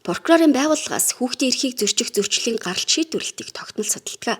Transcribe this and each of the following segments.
Прокурорын байгууллагаас хүүхдийн эрхийг зөрчих зөрчлийн гаралт шийдвэрлэлтийг тогтмол судалдаг.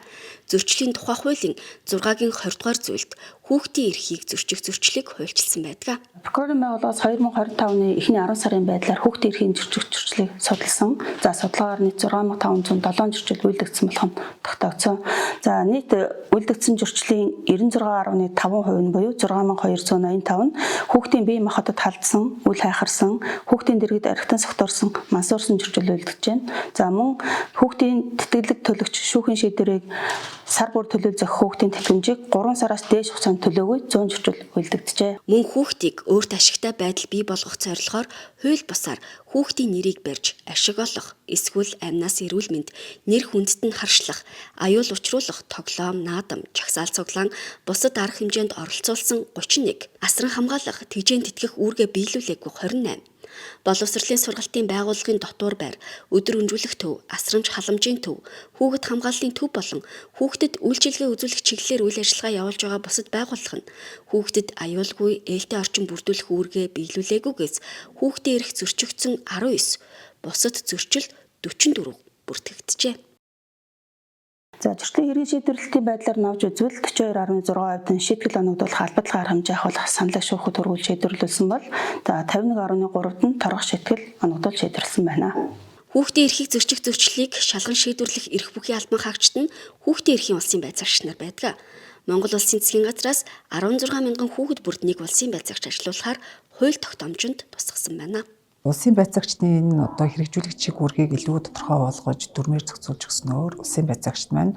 Зөрчлийн тухай хуулийн 6-гийн 20 дугаар зүйлд хүүхдийн эрхийг зөрчих зөрчлийг хуульчилсан байдаг. Прокурорын байгууллагаас 2025 оны эхний 10 сарын байдлаар хүүхдийн эрхийн зөрчих зөрчлийг судалсан. За судалгаагаар нийт 6507 зөрчил үйлдэгдсэн болох нь тогтоогдсон. За нийт үйлдэгдсэн зөрчлийн 96.5% нь буюу 6285 нь хүүхдийн бие махбодод халдсан, үл хайхарсан, хүүхдийн дэргэд архитан согтоорсон, мансуурсан зөрчил үйлдэж байна. За мөн хүүхдийн тэтгэлэг төлөгч шүүхийн шийдвэрийг сар бүр төлөөлөх хүүхдийн тэтгэмжийг 3 сараас дээш хугацаанд төлөөгүй 100 зөрчил үйлдэгдэжээ. Мөн хүүхдийг өөрт ашигтай байдал бий болгох зорилгоор хууль бусаар хүүхдийн нэрийг барьж ашиг олох, эсвэл амнаас эрүүл мэнд, нэр хүндэд нь харшлах, аюул учруулах, тоглоом, наадам, чагсаал цуглаан, бусад арга хэмжээнд оролцуулсан 31, асран хамгаалах, тэгжээн тэтгэх үүргээ биелүүлээгүй 28, боловсролын сургалтын байгууллагын дотуур байр, өдөр өнжүүлэх төв, асрамж халамжийн төв, хүүхэд хамгааллын төв болон хүүхдэд үйлчилгээ үзүүлэх чиглэлээр үйл ажиллагаа явуулж байгаа бусад байгууллага нь хүүхдэд аюулгүй ээлтэй орчин бүрдүүлэх үүргээ биелүүлээгүйгээс хүүхдийн эрх зөрчигдсөн 19, бусад зөрчил 44 бүртгэгджээ. За зөрчлийн хэргийн шийдвэрлэлтийн байдлаар навж үзвэл 42.6% нь шийтгэл оногдуулах албадлага арга хэмжээ ахуулах саналыг шүүхэд хүргүүл шийдвэрлүүлсэн бол за 51.3-д нь торгох шийтгэл оногдуул шийдвэрлсэн байна. Хүүхдийн эрхийг зөрчих зөрчлийг шалган шийдвэрлэх эрх бүхий албан хаагчид нь хүүхдийн эрхийн улсын байцаагч нар байдаг. Монгол Улсын засгийн газраас 16 мянган хүүхэд бүрд нэг улсын байцаагч ажилуулахаар хууль тогтоомжинд тусгасан байна. Улсын байцаагчдын энэ хэрэгжүүлэх чиг үүргийг илүү тодорхой болгож дүрмээр зохицуулж өгснөөр улсын байцаагчд маань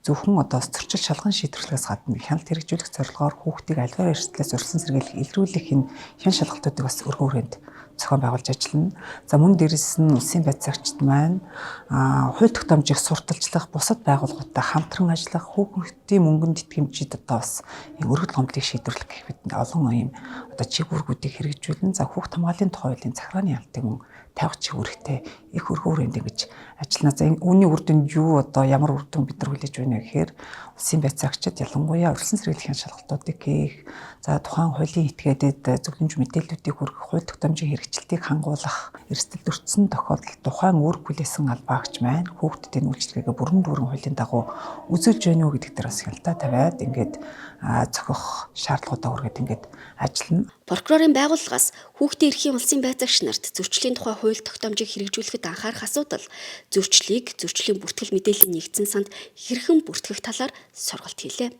зөвхөн зөрчил шалган шийдвэрлэхээс гадна хяналт хэрэгжүүлэх зорилгоор хүүхдийг альваар эрсдлээс урьдчилан сэргийлэх илрүүлэх энэ хян шалгалтуудыг бас өргөн хүрээнд зохион байгуулж ажиллана. За мөн дээрэс нь улсын байцаагчд маань хууль тогтоомжийг сурталчлах, бусад байгууллагуудтай хамтран ажиллах, хүүхдийн мөнгөнд тэтгэмжид бас өргөдөл гомдлыг шийдвэрлэх гэх мэт олон юм чиг үүргүүдийг хэрэгжүүлэн за хүүхд хамгааллын тухай хуулийн захиргааны хяналтыг мөн тавих чиг үүрэгтэй их өргөн хүрээнд ингэж ажиллана. За үүний үр дүнд юу ямар үр дүн бид нар хүлээж байна гэхээр улсын байцаагчид ялангуяа урьдчилан сэргийлэх шалгалтуудыг хийх, за тухайн хуулийн этгээдэд зөвлөмж мэдээллүүдийг хүргэх, хууль тогтоомжийн хэрэгжилтийг хангуулах, эрсдэл өртсөн тохиолдолд тухайн үүрэг хүлээсэн албаагч маань хүүхдэд энэ үйлчилгээгээ бүрэн дүүрэн хуулийн дагуу үзүүлж байна уу гэдэг дээр бас хяналтаа тавиад ингээд зохих шаардлагуудаа хүргээд ингээд ажиллана. Прокурорын байгууллагаас хүүхдийн эрхийн улсын байцаагч нарт зөрчлийн тухай хууль тогтоомжийг хэрэгжүүлэхэд анхаарах асуудал зөрчлийн бүртгэл мэдээллийн нэгдсэн санд хэрхэн бүртгэх талаар сургалт хийлээ.